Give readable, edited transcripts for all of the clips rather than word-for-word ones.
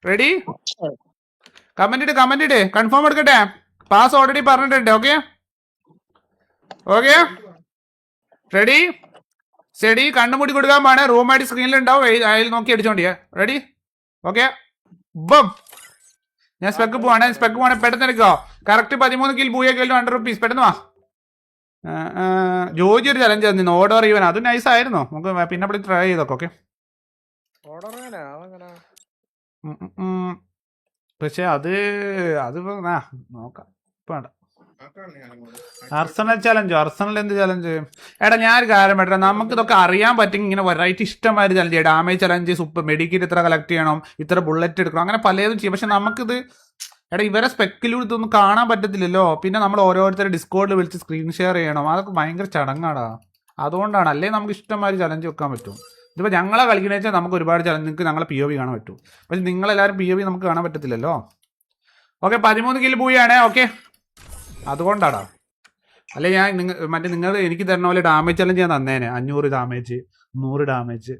Ready? Comment ഇട് confirm എടുക്കട്ടെ. Pass already പറഞ്ഞിട്ടുണ്ട്. Okay ready study. കണ്ണുമുടി കൊടുക്കാൻ പാടെ. റൂം ആയിട്ട് സ്ക്രീനിലുണ്ടാവും. അതിൽ നോക്കി അടിച്ചോണ്ടിയാ. റെഡി? ഓക്കെ ബം. ഞാൻ സ്പെക്ക് പോവാണ് പെട്ടെന്ന് എടുക്കോ. Correct 13 kill booyah kilo ₹100. പെട്ടെന്ന് വാ. ജോജി ഒരു ചലഞ്ച് തന്നു ഓർഡർ ഈവൻ. അത് നൈസ് ആയിരുന്നു. നമുക്ക് പിന്നെ ട്രൈ ചെയ്തോക്കെ. ഓക്കെ പക്ഷെ അത് നോക്കാം. ഇപ്പൊ വേണ്ട. അർസണൽ എന്ത് ചലഞ്ച്? എടാ ഞാനൊരു കാര്യം പറ്റാ. നമുക്ക് ഇതൊക്കെ അറിയാൻ പറ്റും. ഇങ്ങനെ വെറൈറ്റി ഇഷ്ടമാതിരി ചലഞ്ച് ചെയ്യാം. ഡാമേജ് ചലഞ്ച്, സൂപ്പർ മെഡിക്കറ്റ് ഇത്ര കളക്ട് ചെയ്യണം, ഇത്ര ബുള്ളറ്റ് എടുക്കണം, അങ്ങനെ പലതും ചെയ്യും. പക്ഷെ നമുക്കിത് ഇവരെ സ്പെക്കിലൂടെ ഇതൊന്നും കാണാൻ പറ്റത്തില്ലല്ലോ. പിന്നെ നമ്മൾ ഓരോരുത്തരെ ഡിസ്കോഡിൽ വിളിച്ച് സ്ക്രീൻ ഷെയർ ചെയ്യണം. അതൊക്കെ ഭയങ്കര ചടങ്ങാടാ. അതുകൊണ്ടാണ്. അല്ലെങ്കിൽ നമുക്ക് ഇഷ്ടമാതിരി ചലഞ്ച് വെക്കാൻ പറ്റും. ഇതിപ്പോൾ ഞങ്ങളെ കളിക്കണമെന്ന് വെച്ചാൽ നമുക്ക് ഒരുപാട് ചലഞ്ച് നിങ്ങൾക്ക് ഞങ്ങളെ POV കാണാൻ പറ്റും. പക്ഷെ നിങ്ങളെല്ലാവരും POV നമുക്ക് കാണാൻ പറ്റത്തില്ലല്ലോ. ഓക്കെ 13 കിൽ പോയാണ്. ഓക്കെ അതുകൊണ്ടാടാ. അല്ലെ ഞാൻ നിങ്ങൾ എനിക്ക് തരുന്ന പോലെ ഡാമേജ് ചലഞ്ച് ഞാൻ തന്നേനെ. 500 ഡാമേജ്, 100 ഡാമേജ്.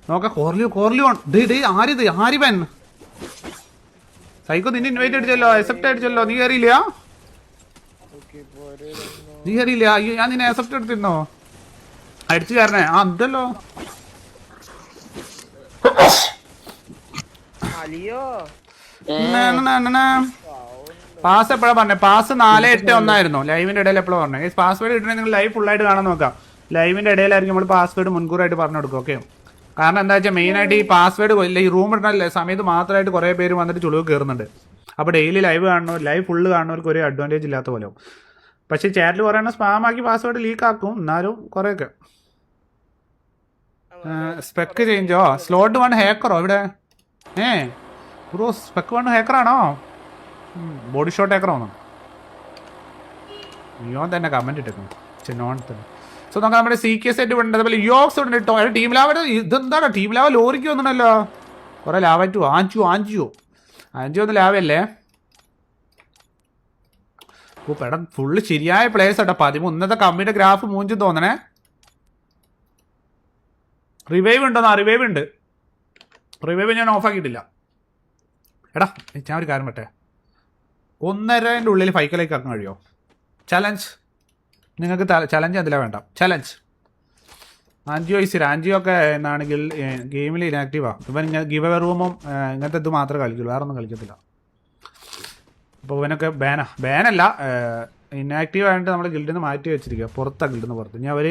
നോക്ക കോർലിയോൺ. ആരിവൻ സൈക്കോ നിന്നെ ഇൻവൈറ്റ് അടിച്ചല്ലോ, അക്സെപ്റ്റ് അടിച്ചല്ലോ. നീ കയറിയില്ല? അയ്യോ ഞാൻ നിന്നെ അക്സെപ്റ്റ് എടുത്തിരുന്നോ? അടിച്ചു കയറണേ. ഉണ്ടല്ലോ. പാസ് എപ്പോഴാ പറഞ്ഞത്? പാസ് 481 ലൈവിന്റെ ഇടയിൽ എപ്പോഴാ പറഞ്ഞത്? പാസ്വേഡ് കിട്ടണമെങ്കിൽ നിങ്ങൾ ലൈവ് ഫുള്ളായിട്ട് കാണാൻ നോക്കാം. ലൈവിന്റെ ഇടയിലായിരിക്കും നമ്മൾ പാസ്വേഡ് മുൻകൂറായിട്ട് പറഞ്ഞു കൊടുക്കും. ഓക്കെ കാരണം എന്താ വെച്ചാൽ മെയിനായിട്ട് ഈ പാസ്വേഡ് ഈ റൂം ഇടുന്ന സമയത്ത് മാത്രമായിട്ട് കുറേ പേര് വന്നിട്ട് ചുളിവ് കയറുന്നുണ്ട്. അപ്പോൾ ഡെയിലി ലൈവ് കാണുന്നവർ ലൈവ് ഫുള്ള് കാണുന്നവർക്ക് ഒരു അഡ്വാൻറ്റേജ് ഇല്ലാത്ത പോലെ. പക്ഷേ ചാറ്റിൽ കുറേ സ്പാം ആക്കി പാസ്വേഡ് ലീക്ക് ആക്കും. എന്നാലും കുറേയൊക്കെ സ്പെക്ക് ചേഞ്ചോ. സ്ലോട്ട് 1 ഹാക്കറോ ഇവിടെ? ബ്രോ സ്പെക്ക് 1 ഹാക്കറാണോ? ബോഡി ഷോട്ട് ഹാക്കറാണോ? നിയോൺ തന്നെ കമന്റ് ഇട്ടേക്കും. നോൺ തന്നെ. സോ നമുക്ക് നമ്മുടെ CK സെറ്റ് ഉണ്ട്. അതുപോലെ യോക്സ് ഉണ്ട് കേട്ടോ. ടീം ലാവ ഇതെന്താണ്? ടീം ലാവ ലോറിക്ക് വന്നിട്ടല്ലോ. കുറെ ലാവറ്റു ആഞ്ചിയോ ഒന്നും ലാവല്ലേ. പെടാ ഫുള്ള് ശരിയായ പ്ലേയേഴ്സ് കേട്ടോ. 13 ഇന്നത്തെ കമ്മിയുടെ ഗ്രാഫ് മൂഞ്ചും തോന്നണേ. റിവൈവ് ഉണ്ടോന്നാ? റിവൈവ് ഉണ്ട്. റിവൈവ് ഞാൻ ഓഫാക്കിയിട്ടില്ല. എടാ ഞാൻ ഒരു കാര്യം പറ്റേ. 1.5 ഉള്ളിൽ 5 ആക്കാൻ കഴിയുമോ? ചലഞ്ച് നിങ്ങൾക്ക് ചലഞ്ച് എന്തിലാ വേണ്ട. ചലഞ്ച് ആൻജിയോ ഒക്കെ എന്നാണെങ്കിൽ ഗെയിമിൽ ഇനാക്റ്റീവാണ്. ഇവൻ ഗിവ് അവേ റൂമും ഇങ്ങനത്തെ ഇത് മാത്രമേ കളിക്കുള്ളൂ, വേറെ ഒന്നും കളിക്കത്തില്ല. അപ്പോൾ ഇവനൊക്കെ ബാനല്ല ഇനാക്റ്റീവ് ആയിട്ട് നമ്മൾ ഗിൽഡിൽ നിന്ന് മാറ്റി വെച്ചിരിക്കുക. പുറത്താണ് ഗിൽഡിൽ നിന്ന് പുറത്ത്. ഇനി അവർ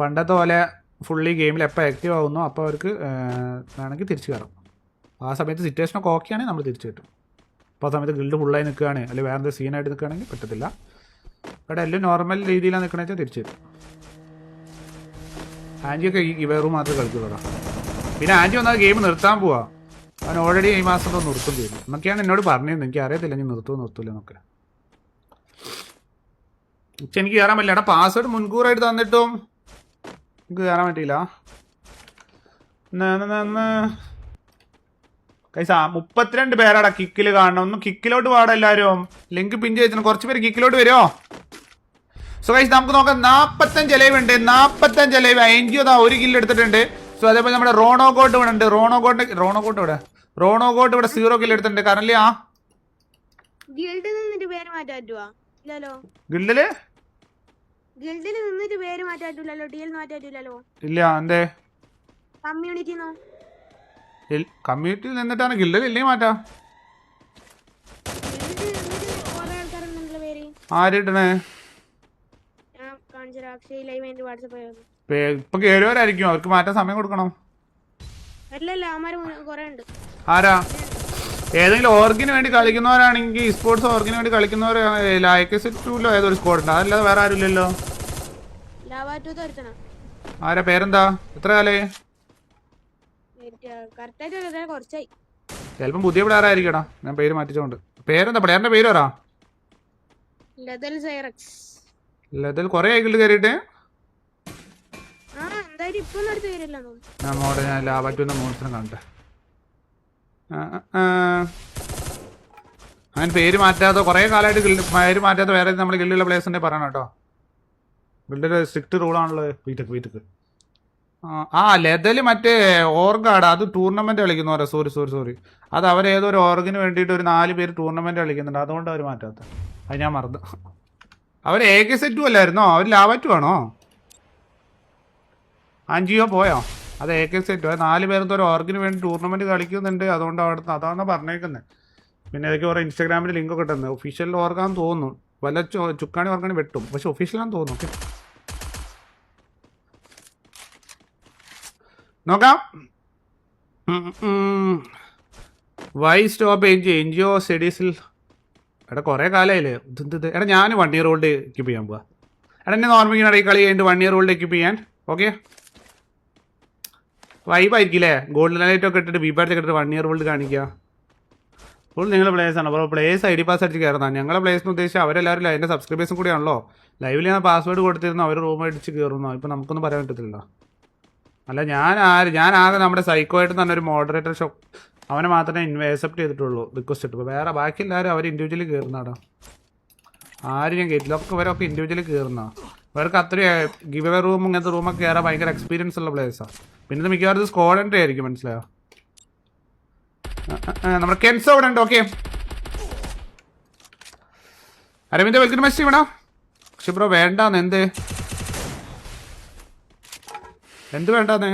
പണ്ടത്തെ പോലെ ഫുള്ളി ഗെയിമിൽ എപ്പോൾ ആക്റ്റീവ് ആകുന്നു അപ്പോൾ അവർക്ക് വേണമെങ്കിൽ തിരിച്ചു കയറാം. ആ സമയത്ത് സിറ്റുവേഷനൊക്കെ ഓക്കെയാണെങ്കിൽ നമ്മൾ തിരിച്ചു കിട്ടും. അപ്പോൾ ആ സമയത്ത് ഗിൽഡ് ഫുള്ളായി നിൽക്കുകയാണ് അല്ലെങ്കിൽ വേറെ എന്തെങ്കിലും സീനായിട്ട് നിൽക്കുകയാണെങ്കിൽ പറ്റത്തില്ല. ഇവിടെ എല്ലാം നോർമൽ രീതിയിലാണ് നിൽക്കണമെന്ന് വെച്ചാൽ തിരിച്ചു തരും. ആൻറ്റിയൊക്കെ ഈ വേറും മാത്രമേ കളിക്കുള്ളൂ. പിന്നെ ആൻറ്റി വന്നാൽ ഗെയിം നിർത്താൻ പോവാ. അവൻ ഓൾറെഡി ഈ മാസം ഒന്ന് നിർത്തും ചെയ്തു എന്നൊക്കെയാണ് എന്നോട് പറഞ്ഞിരുന്നത്. എനിക്ക് അറിയത്തില്ല ഞാൻ നിർത്തൂല എന്നൊക്കെ. പക്ഷെ എനിക്ക് കയറാൻ പറ്റില്ല. എടാ പാസ്വേഡ് മുൻകൂറായിട്ട് തന്നിട്ടും എനിക്ക് കയറാൻ പറ്റിയില്ല. 32 പേരാടാ കിക്കിൽ കാണണം. ഒന്ന് കിക്കിലോട്ട് പാടാ എല്ലാവരും. ലിങ്ക് പിൻ ചെയ്തിട്ട് കുറച്ച് പേര് കിക്കിലോട്ട് വരുമോ? സോ ഗൈസ് നമുക്ക് നോക്കാം. 45 ലൈവ് ഉണ്ട്. 45 ലൈവ്. എൻജിഒ 1 കില്ല് എടുത്തിട്ടുണ്ട്. സോ അതേപോലെ നമ്മുടെ റോണോ ഗോട്ട് ഇവിടെ ഉണ്ട്. റോണോ ഗോട്ട് ഇവിടെ 0 കില്ല് എടുത്തിട്ടുണ്ട്. കറന്റ് ഇല്ല. എന്തേ കമ്മ്യൂണിറ്റിയിൽ നിന്നിട്ടാണ് ഗിൽഡിൽ ഇല്ലേ മാറ്റാ? ആരിട്ടണേ? ഇപ്പൊ കേറിയവരായിരിക്കും. അവർക്ക് മാറ്റാൻ സമയം കൊടുക്കണം. ആരാ? ഏതെങ്കിലും ഓർഗിന് വേണ്ടി കളിക്കുന്നവരാണെങ്കിൽ സ്പോർട്സ് ഓർഗിന് വേണ്ടി കളിക്കുന്നവർ ലൈക്കോ ഏതൊരു സ്കോഡ് ഉണ്ട്. അതല്ലാതെ വേറെ ആരും ഇല്ലല്ലോ. ആരാ? പേരെന്താ? എത്ര കാലേ? ചിലപ്പം പുതിയ പ്ലെയർ ആയിരിക്കടാ. ഞാൻ പേര് മാറ്റിച്ചോണ്ട്. പേരെന്താ? പ്ലെയറിന്റെ പേര് പറ. ലതൽ കൊറേ ആയിക്കിട്ട് കയറിയിട്ട്. ഞാൻ ലാവാറ്റുന്ന മോൺസിനെ കാണട്ടെ. അങ്ങനെ പേര് മാറ്റാത്ത കുറെ കാലമായിട്ട് പേര് മാറ്റാത്ത വേറെ നമ്മുടെ ഗിൽഡിലുള്ള പ്ലേയേഴ്സിന്റെ പറയണം കേട്ടോ. ഗിൽഡിന്റെ സ്ട്രിക്റ്റ് റൂളാണല്ലോ. വീട്ടക്ക് ആ ലെതല് മറ്റേ ഓർഗാടാ, അത് ടൂർണമെന്റ് കളിക്കുന്നു പറയാം. സോറി അത് അവരേതോ ഒരു ഓർഗിന് വേണ്ടിയിട്ട് ഒരു 4 പേര് ടൂർണമെന്റ് കളിക്കുന്നുണ്ട്, അതുകൊണ്ട് അവർ മാറ്റാത്ത. അത് ഞാൻ മറന്നു. അവർ AK സെറ്റും അല്ലായിരുന്നോ? അവർ ലാവറ്റും ആണോ? അഞ്ചിയോ പോയോ? അത് AK സെറ്റോ? 4 പേർക്ക് ഒരു ഓർഗിന് വേണ്ടി ടൂർണമെന്റ് കളിക്കുന്നുണ്ട്, അതുകൊണ്ട് അവിടുന്ന് അതാണ് പറഞ്ഞേക്കുന്നത്. പിന്നെ ഇതൊക്കെ ഓരോ ഇൻസ്റ്റാഗ്രാമിൽ ലിങ്ക് ഒക്കെ ഇട്ടുന്നത്. ഒഫീഷ്യൽ ഓർഗാന്ന് തോന്നുന്നു, വല്ല ചുക്കാണി ഓർഗാണി വെട്ടും, പക്ഷെ ഒഫീഷ്യലാന്ന് തോന്നുന്നു. ഓക്കെ നോക്കാം. വൈ സ്റ്റോപ്പ് NGO സ്റ്റഡീസിൽ? എടാ കുറേ കാലമായില്ലേ ഇത്. എടാ ഞാൻ 1 ഇയർ ഓൾഡ് എക്യൂപ്പ് ചെയ്യാൻ പോവാ. എടാ എന്നെ ഓർമ്മിക്കണം ഈ കളി കഴിഞ്ഞിട്ട് 1 ഇയർ ഓൾഡ് എക്യൂപ്പ് ചെയ്യാൻ. ഓക്കെ വൈബായിരിക്കില്ലേ? ഗോൾഡ് ലൈറ്റൊക്കെ ഇട്ടിട്ട് ബീബാറ്റൊക്കെ ഇട്ടിട്ട് 1 ഇയർ ഓൾഡ് കാണിക്കുക. ഫുൾ നിങ്ങൾ പ്ലേയേഴ്സാണ്. അപ്പോൾ പ്ലേയേഴ്സ് ID പാസ് അടിച്ച് കയറുന്നതാണ്. ഞങ്ങളെ പ്ലേയേഴ്സിന് ഉദ്ദേശിച്ച് അവരെല്ലാവരും അതിൻ്റെ സബ്സ്ക്രൈബേഴ്സും കൂടിയാണല്ലോ. ലൈവിൽ ഞാൻ പാസ്വേഡ് കൊടുത്തിരുന്നു, അവർ റൂം അടിച്ച് കയറുന്നു. ഇപ്പം നമുക്കൊന്നും പറയാൻ പറ്റത്തില്ല. അല്ല ഞാൻ ആകെ നമ്മുടെ സൈക്കോയിട്ട് തന്നെ ഒരു മോഡറേറ്റർ ഷോ അവനെ മാത്രമേ അക്സെപ്റ്റ് ചെയ്തിട്ടുള്ളൂ, റിക്വസ്റ്റ് ഇട്ടു. വേറെ ബാക്കി എല്ലാവരും അവർ ഇൻഡിവിജ്വലി കയറുന്നാടാ. ആരും ഞാൻ കേട്ടില്ല, ഇവരൊക്കെ ഇൻഡിവിജ്വലി കയറുന്ന. ഇവർക്ക് അത്രയും ഗിവ് അവേ റൂം ഇങ്ങനത്തെ റൂമൊക്കെ കയറാൻ ഭയങ്കര എക്സ്പീരിയൻസ് ഉള്ള പ്ലേയേഴ്സാണ്. പിന്നെ ഇത് മിക്കവാറും സ്ക്വാഡ് എൻട്രി ആയിരിക്കും, മനസ്സിലായോ? നമ്മുടെ കെൻസോ ഇവിടെ ഉണ്ട്. ഓക്കെ അരവിന്ദ് വെൽക്കം മെസ്സി വേണോ? പക്ഷെ ബ്രോ വേണ്ടാന്ന്. എന്ത് വേണ്ടാന്ന്?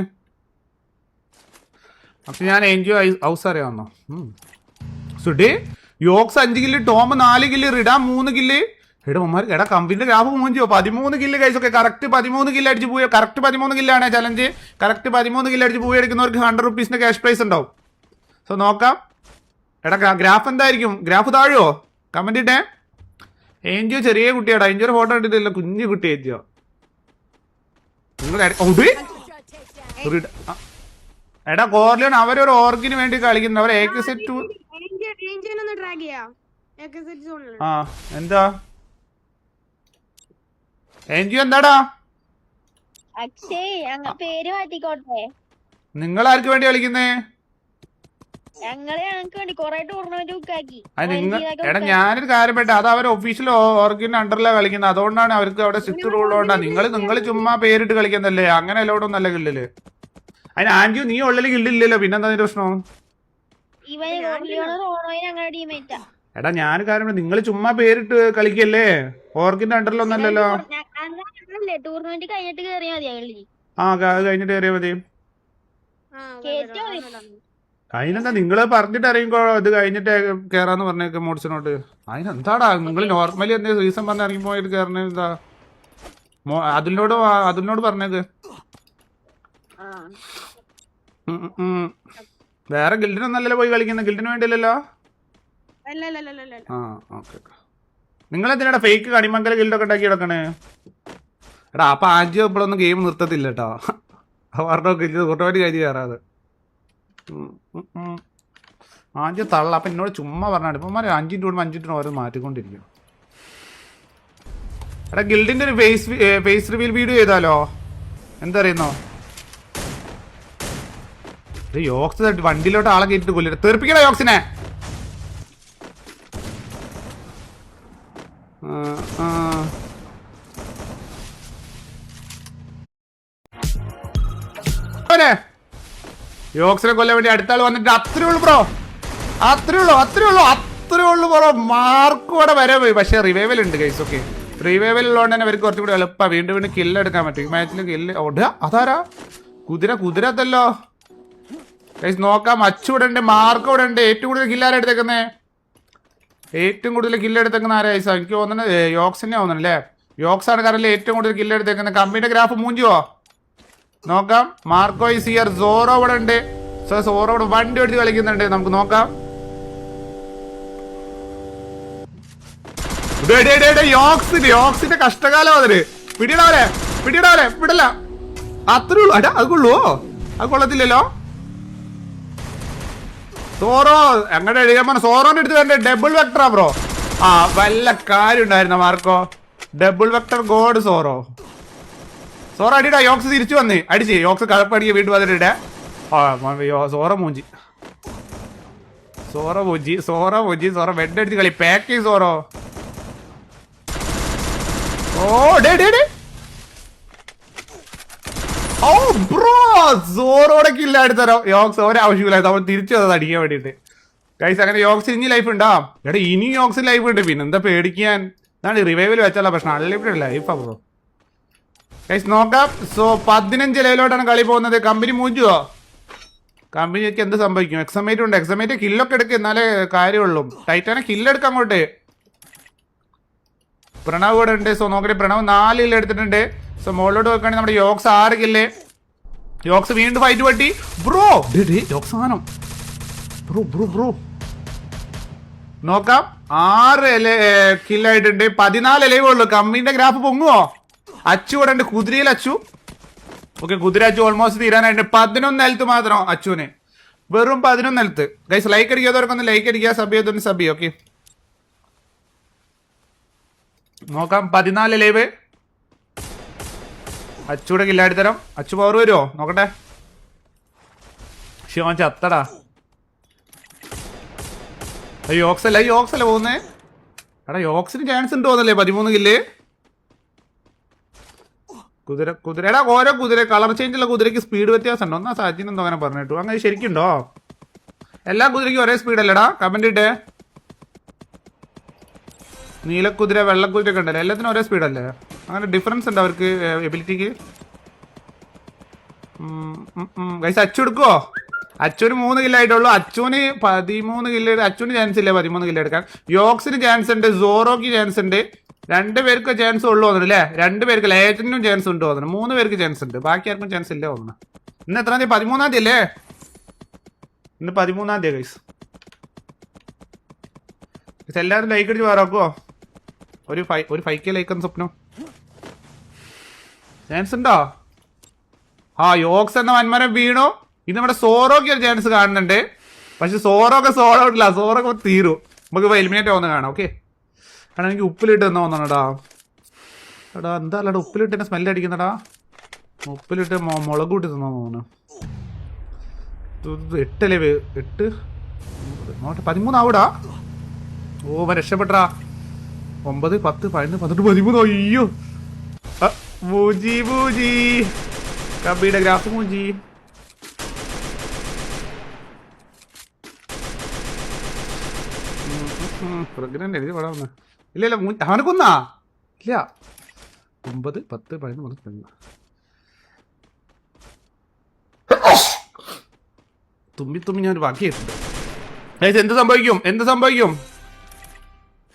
അപ്പം ഞാൻ NGO ഹൗസ് അറിയാമെന്നോ? സുഡേ യോക്സ് 5 കില്ല്, ടോം 4 കില്ല്, റിഡ 3 കില്ല്. എടാ കമ്പിന്റെ ഗ്രാഫ് മൂഞ്ചോ. 13 കില്ല് കഴിച്ചൊക്കെ കറക്റ്റ് 13 കില്ല് അടിച്ച് പോയി. കറക്റ്റ് 13 കില്ലാണ് ചലഞ്ച്. കറക്റ്റ് 13 കില്ല് അടിച്ച് പോയി എടുക്കുന്നവർക്ക് 100 റുപ്പീസിന്റെ ക്യാഷ് പ്രൈസ് ഉണ്ടാവും. സോ നോക്കാം. എടാ ഗ്രാഫ് എന്തായിരിക്കും? ഗ്രാഫ് താഴുവോ? കമന്റ് ഇട്ടേ. NGO ചെറിയ കുട്ടിയാടാ. NGO ഫോട്ടോ ഇട്ടിട്ടില്ല, കുഞ്ഞു കുട്ടി NGO. എടാ കോർലിയൻ അവരൊരു ഓർഗിന് വേണ്ടി കളിക്കുന്നത്. അവർ AK സെറ്റ്. ആ എന്താ NGO എന്താടാ? നിങ്ങൾ ആർക്ക് വേണ്ടി കളിക്കുന്നേ? എടാ ഞാനൊരു കാര്യം പെട്ടെ, അത് അവർ ഒഫീഷ്യൽ ഓർഗിന് അണ്ടറിലാണ് കളിക്കുന്നത്, അതുകൊണ്ടാണ് അവർക്ക് അവിടെ സ്ട്രിക്റ്റ് റൂൾ കൊണ്ടാണ്. നിങ്ങൾ ചുമ്മാ പേരിട്ട് കളിക്കുന്നല്ലേ, അങ്ങനെ എല്ലായിടവും നല്ല കിള്ളില്. അതിന് ആൻജിയോ നീ ഉള്ളിൽ കിള്ളില്ലല്ലോ, പിന്നെന്താ നിന്റെ പ്രശ്നം? എടാ ഞാൻ കാര്യം നിങ്ങൾ ചുമ്മാ പേരിട്ട് കളിക്കല്ലേ, ഓർഗിന്റെ അണ്ടറിലൊന്നല്ലല്ലോ. ആ കഴിഞ്ഞിട്ട് കയറിയാ മതി. അതിനെന്താ നിങ്ങള് പറഞ്ഞിട്ട് അറിയുമ്പോ ഇത് കഴിഞ്ഞിട്ട് കേറാന്ന് പറഞ്ഞേക്ക് മോഡ്സിനോട്ട്. അതിനെന്താടാ നിങ്ങൾ നോർമലി എന്താ റീസൺ പറഞ്ഞ് ഇറങ്ങിപ്പോ ഇത് കയറണ എന്താ? അതിനോട് പറഞ്ഞേക്ക്. വേറെ ഗിൽഡിനൊന്നല്ലല്ലോ പോയി കളിക്കുന്നത്, ഗിൽഡിന് വേണ്ടിയല്ലോ. ആ ഓക്കെ. നിങ്ങൾ എന്തിനാ ഫേക്ക് കണിമംഗല ഗിൽഡൊക്കെ ഉണ്ടാക്കി കിടക്കണേ? എടാ അപ്പൊ ആദ്യം ഇപ്പോഴൊന്നും ഗെയിം നിർത്തത്തില്ല കേട്ടോ. പറഞ്ഞോക്കെ ഓട്ടോമാറ്റിക് കാര്യം കയറാതെ ആദ്യം തള്ള. അപ്പം എന്നോട് ചുമ്മാ പറഞ്ഞാൽ ഇപ്പം 5 മിനിറ്റ് ഓരോ മാറ്റിക്കൊണ്ടിരിക്കും. എടാ ഗിൽഡിൻ്റെ ഒരു ഫേസ് റിവീൽ വീഡിയോ ചെയ്താലോ? എന്തറിയുന്നോ? യോക്സ് വണ്ടിയിലോട്ട് ആളെ കയറ്റിട്ട് കൊല്ലിട്ട് തെറിപ്പിക്കണ യോക്സിനെ. യോക്സിനെ കൊല്ലാൻ വേണ്ടി അടുത്ത ആൾ വന്നിട്ട് അത്രേ ഉള്ളൂ ബ്രോ, അത്രേ ഉള്ളൂ ബ്രോ. മാർക്ക് കൂടെ വരെ പോയി, പക്ഷെ റിവൈവൽ ഉണ്ട് ഗൈസ്. ഓക്കെ റിവൈവൽ ഉള്ളതുകൊണ്ട് തന്നെ അവർക്ക് കുറച്ചും കൂടി എളുപ്പം വീണ്ടും കില്ല് എടുക്കാൻ പറ്റും. ഈ മാച്ചിൽ കില്ല് അതാരാ? കുതിര അതല്ലോ ഗൈസ്. നോക്കാം, അച്ചൂടെ ഉണ്ട്, മാർക്ക് ഇവിടെ ഉണ്ട്. ഏറ്റവും കൂടുതൽ കില്ലാരെ എടുത്തേക്കുന്നേ? ഏറ്റവും കൂടുതൽ കില്ല് എടുത്തേക്കുന്ന ആരാ ഗൈസ്? എനിക്ക് തോന്നുന്നത് യോക്സിനെ തോന്നുന്നു. യോക്സ് ആണ് കാരണം ഏറ്റവും കൂടുതൽ കില്ല് എടുത്തേക്കുന്നത്. കമ്പിന്റെ ഗ്രാഫ് മൂഞ്ചുവോ? നോക്കാം. Marco is here. സോറോ ഇവിടെ ഉണ്ട്. സോറോ ഇവിടെ വണ്ടി എടുത്ത് കളിക്കുന്നുണ്ട്. നമുക്ക് നോക്കാം. യോക്സിന്റെ കഷ്ടകാലം അതിന്. പിടിയിടാവരെ വിടല്ല. അത്രേ ഉള്ളൂ. അത് കൊള്ളുവോ? അത് കൊള്ളത്തില്ലല്ലോ. സോറോ എങ്ങനെ എഴുതിയാ? സോറോന്റെ അടുത്ത് വരണ്ടേ? ഡബിൾ വെക്ടറാ ബ്രോ. ആ വല്ല കാര്യം ഉണ്ടായിരുന്ന മാർക്കോ. ഡബിൾ വെക്ടർ ഗോഡ് സോറോ അടിടാ. യോക്സ് തിരിച്ചു വന്നേ, അടിച്ച് യോക്സ് കഴപ്പടിക്ക് വീണ്ടും വന്നിട്ട് സോറ മൂഞ്ചി. വെഡടിച്ച് കളി പാക്ക് സോറോ. ഓ ഡേ സോറോടെ കില്ല എടുത്തരോ യോക്സ് ഒരാവശ്യമില്ലായിരുന്നു അവൻ തിരിച്ചു വന്നത് അടിക്കാൻ വേണ്ടിയിട്ട്. ഗൈസ് അങ്ങനെ യോക്സ് ഇനി ലൈഫ് ഉണ്ടാ എടാ, ഇനി യോക്സിന് ലൈഫ് ഉണ്ട്, പിന്നെ എന്താ പേടിക്കാൻ. ഇതാണ് റിവൈവൽ വെച്ചാലുള്ള പ്രശ്നം, അൺലിമിറ്റഡ് ലൈഫാ ബ്രോ. ഗൈസ് നോക്കാം. സോ 15 ലെവലോട്ടാണ് കളി പോകുന്നത്. കമ്പനി മൂഞ്ചുവോ? കമ്പനിക്ക് എന്ത് സംഭവിക്കും? എക്സമേറ്റ് ഉണ്ട്, എക്സമേറ്റ് കില്ലൊക്കെ എടുക്കുക, എന്നാലേ കാര്യമുള്ളൂ. ടൈറ്റാനെ കില്ലെടുക്കാം അങ്ങോട്ട്. പ്രണവ് കൂടെ ഉണ്ട്. സോ നോക്കട്ടെ, പ്രണവ് 4 കില്ല് എടുത്തിട്ടുണ്ട്. സോ മുകളിലോട്ട് വെക്കുകയാണെങ്കിൽ നമ്മുടെ യോക്സ് 6 കില്ല്. യോക്സ് വീണ്ടും ഫൈറ്റ് പറ്റി ബ്രോ. യോക്സ് സാധനം ബ്രോ ബ്രോ ബ്രോ. നോക്കാം, 6 കില്ലായിട്ടുണ്ട്. 14 ലൈവ് ഉള്ളൂ. കമ്പനിന്റെ ഗ്രാഫ് പൊങ്ങുവോ? അച്ചു ഇവിടെ ഉണ്ട്, കുതിരയിൽ അച്ചു. ഓക്കെ, കുതിര അച്ചു ഓൾമോസ്റ്റ് തീരാനായിട്ട്. 11 ഹെൽത്ത് മാത്രം അച്ചുവിന്, വെറും 11 ഹെൽത്ത്. ഗൈസ് ലൈക്ക് അടിക്കാത്തവർക്കൊന്ന് ലൈക്ക് അടിക്കുക, സബ് ചെയ്തൊന്ന് സബ് ചെയ്യും. ഓക്കെ നോക്കാം, 14 ലൈവ്. അച്ചൂടെ കില്ലാടി തരാം. അച്ചു പവർ വരുമോ നോക്കട്ടെ. ശിവൻ ചത്തടാ. യോക്സല്ല പോകുന്നേ. എടാ യോക്സിന് ചാൻസ് ഉണ്ടോ എന്നല്ലേ 13 കില്ല്. കുതിരയുടെ ഓരോ കുതിര കളർ ചേഞ്ച് ഉള്ള കുതിരയ്ക്ക് സ്പീഡ് വ്യത്യാസം ഉണ്ടോ? എന്നാ സാജിൻ എന്തോ അങ്ങനെ പറഞ്ഞിട്ടു. അങ്ങനെ ശരിക്കുണ്ടോ? എല്ലാ കുതിരയ്ക്കും ഒരേ സ്പീഡ് അല്ലേടാ? കമന്റ് ഇട്ടേ. നീലക്കുതിര വെള്ളക്കുതിര ഒക്കെ ഉണ്ടല്ലോ, എല്ലാത്തിനും ഒരേ സ്പീഡല്ലേ? അങ്ങനെ ഡിഫറൻസ് ഉണ്ട് അവർക്ക് എബിലിറ്റിക്ക്. ഗൈസ് അച്ചു എടുക്കുവോ? അച്ചുവിന് 3 കില്ലായിട്ടുള്ളൂ. അച്ചുവിന് 13 കില്ല്. അച്ചുവിന് ചാൻസ് ഇല്ല 13 കില്ല് എടുക്കാൻ. യോക്സിന് ചാൻസ് ഉണ്ട്, സോറോക്ക് ചാൻസ് ഉണ്ട്. 2 പേർക്ക് ചാൻസ് ഉള്ളു തോന്നുന്നു അല്ലേ? 2 പേർക്ക് ലേജന്റിനും ചാൻസ് ഉണ്ട് തോന്നുന്നു. 3 പേർക്ക് ചാൻസ് ഉണ്ട്, ബാക്കി ആർക്കും ചാൻസ് ഇല്ല തോന്നുന്നു. ഇന്ന് എത്രാം തീയതി? 13-ാം തീയതി അല്ലേ? ഇന്ന് 13-ാം തീയതി ഗൈസ്. എല്ലാവരും ലൈക്ക് അടിച്ച് വേറാക്കുവോ? ഒരു 5K ലൈക്ക് എന്ന് സ്വപ്നം. ചാൻസ് ഉണ്ടോ? യോക്സ് എന്ന വൻമരം വീണു. ഇത് നമ്മുടെ സോറോക്ക് ഒരു ചാൻസ് കാണുന്നുണ്ട്. പക്ഷെ സോറോക്കെ സോളോ ഇല്ല, സോറൊക്കെ തീരും. നമുക്ക് എലിമിനേറ്റ് ആവുന്ന കാണാം. ഓക്കെ, കാരണം എനിക്ക് ഉപ്പിലിട്ട് എന്ന് തോന്നണടാ. എടാ എന്താ അല്ലടാ, ഉപ്പിലിട്ട് സ്മെല്ല് അടിക്കുന്നടാ. ഉപ്പിലിട്ട് മുളക് കൂട്ടി തിന്നോ തോന്നുന്നു. 8 അല്ലേ? 8 13 ആവൂടാ. ഓ രക്ഷപ്പെട്ടാ. 9 10 11 12 13. അയ്യോ മൂജി മൂജി. കബിയുടെ ഗ്രാഫ് മൂജി. പ്രഗ്നന്റ് എനിക്ക് പടാവുന്ന ഇല്ല. അവനെ കൊന്നാ ഇല്ല. 9 10 11 12. തുമ്പി ഞാൻ ഒരു ബാക്കിയായിട്ടുണ്ട്. എന്ത് സംഭവിക്കും?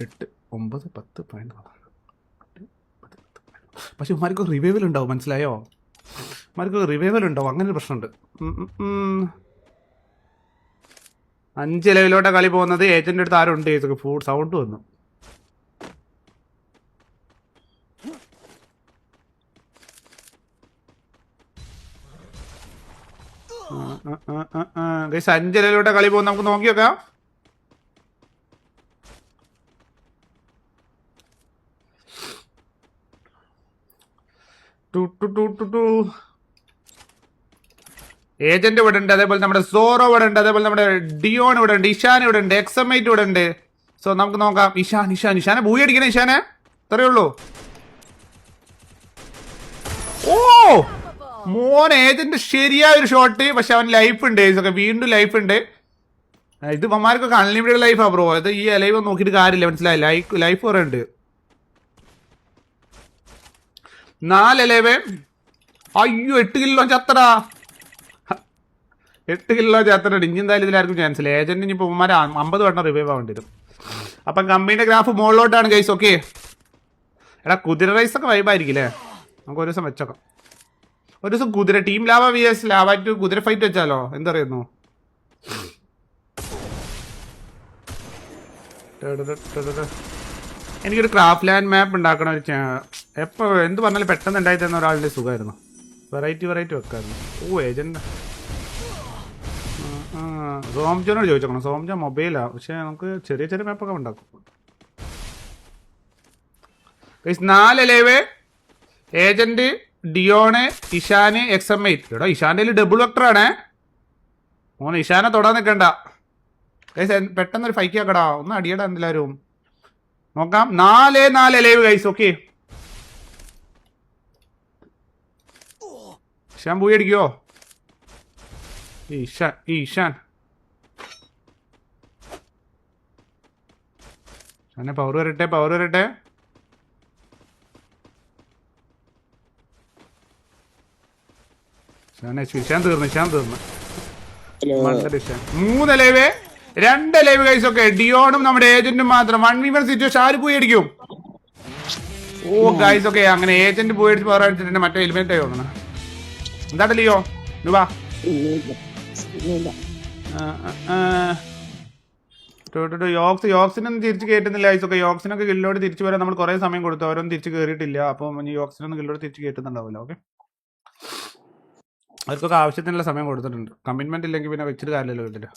8 9 10 11. പക്ഷെ ഇവന്മാർക്ക് റിവൈവൽ ഉണ്ടാവും, മനസ്സിലായോ? ഇവന്മാർക്ക് റിവൈവൽ ഉണ്ടാവും, അങ്ങനെ ഒരു പ്രശ്നമുണ്ട്. 5 ലെവലോട്ടാണ് കളി പോകുന്നത്. ഏജന്റ് അടുത്ത് ആരും ഉണ്ട്. ഫുഡ് സൗണ്ട് വന്നു. ഗൈസ് 5 ലെവലോട്ടാണ് കളി പോകുന്നത്. നമുക്ക് നോക്കി നോക്കാം. ഏജന്റ് ഇവിടെ ഉണ്ട്, അതേപോലെ നമ്മുടെ സോറോ ഇവിടെ ഉണ്ട്, അതേപോലെ നമ്മുടെ ഡിയോൺ ഇവിടെ ഉണ്ട്, ഇഷാൻ ഇവിടെ ഉണ്ട്, എക്സമൈറ്റ് ഇവിടെ ഉണ്ട്. സോ നമുക്ക് നോക്കാം. ഇഷാനെ ഭൂയി അടിക്കണേ. ഇഷാനെ ഇത്രയേ ഉള്ളൂ. ഓ മോൻ ഏജന്റ് ശരിയായ ഒരു ഷോട്ട്. പക്ഷെ അവൻ ലൈഫ് ഉണ്ട്, വീണ്ടും ലൈഫ് ഉണ്ട്. ഇത് ഇവന്മാർക്കൊക്കെ അൺലിമിറ്റഡ് ലൈഫാ ബ്രോ. ഇത് ഈ ലൈവ് നോക്കിയിട്ട് കാര്യമില്ല, മനസ്സിലായി? ലൈഫ് കുറെ ഉണ്ട്. 4 ലൈവ്. അയ്യോ 8 കിലോ ചത്തടാ. 8 കിലോ ചത്തട. ഇനി എന്തായാലും ഇതിലാർക്കും ചാൻസ് ഇല്ല. ഏജന്റ് ഇനിയിപ്പോൾ ഇവന്മാർ 50 വട്ടം റിവൈവ് ആവേണ്ടി വരും. അപ്പം കമ്പനിയുടെ ഗ്രാഫ് മുകളിലോട്ടാണ് ഗൈസ്. ഓക്കെ എടാ കുതിര റൈസ് ഒക്കെ വൈബായിരിക്കും അല്ലേ? നമുക്ക് ഒരു ദിവസം വെച്ചോക്കാം. ഒരു ദിവസം കുതിര team lava vs lava to കുതിര ഫൈറ്റ് വെച്ചാലോ? എന്തറിയുന്നു? എനിക്കൊരു ക്രാഫ്റ്റ് ലാൻഡ് മാപ്പ് ഉണ്ടാക്കണം. ഒരു എപ്പോൾ എന്ത് പറഞ്ഞാലും പെട്ടെന്ന് ഉണ്ടായി തരുന്ന ഒരാളുടെ സുഖമായിരുന്നു. വെറൈറ്റി വെക്കായിരുന്നു. ഓ ഏജന്റ് സോംജോനോട് ചോദിച്ചോക്കണം. സോംജോ മൊബൈലാണ്, പക്ഷെ നമുക്ക് ചെറിയ മാപ്പൊക്കെ ഉണ്ടാക്കും. 4 ലൈവ്. ഏജന്റ്, ഡിയോണ്, ഇഷാന്, എക്സമൈറ്റ്. എടാ ഇഷാന്റെ ഡബിൾ വെക്ടറാണ്. മോനെ ഇഷാനെ തൊടാൻ നിൽക്കണ്ട. പെട്ടെന്നൊരു 5K ആക്കടാ. ഒന്ന് അടിയടാ എന്തെല്ലാവരും. നോക്കാം. 4 ലൈവ് ഗൈസ്. ഓക്കെ ഇഷാൻ പോയി അടിക്കോ? ഈശാൻ അങ്ങനെ പവർ വരട്ടെ. ഇഷാൻ തീർന്നു. 3 ലൈവ് 2 ലൈവ് ഗൈസ്. ഒക്കെ ഡിയോണും നമ്മുടെ ഏജന്റും മാത്രം 1v1 സിറ്റുവേഷൻ ആര് പോയി അടിക്കും? ഓ ഗൈസ് ഒക്കെ അങ്ങനെ ഏജന്റ് പോയി അടിച്ച് പവർ അടിച്ചിട്ടുണ്ട്. മറ്റേ എലിമിനേറ്റ് ആയി തോന്നണം. എന്താ ലിയോ വാ. യോക്സിനൊന്നും തിരിച്ച് കയറ്റുന്നില്ല ഗൈസ് ഒക്കെ. യോക്സിനൊക്കെ ഗില്ലോട് തിരിച്ചു വരാൻ നമ്മൾ കുറെ സമയം കൊടുത്തു. അവരൊന്നും തിരിച്ച് കയറിയിട്ടില്ല. അപ്പം യോക്സിനൊന്നും ഗില്ലോട് തിരിച്ച് കയറ്റുന്നുണ്ടാവില്ല. ഓക്കെ, അവർക്കൊക്കെ ആവശ്യത്തിനുള്ള സമയം കൊടുത്തിട്ടുണ്ട്. കമ്മിറ്റ്മെന്റ് ഇല്ലെങ്കിൽ പിന്നെ വെച്ചിട്ട് കാര്യമല്ലോ വീട്ടില്.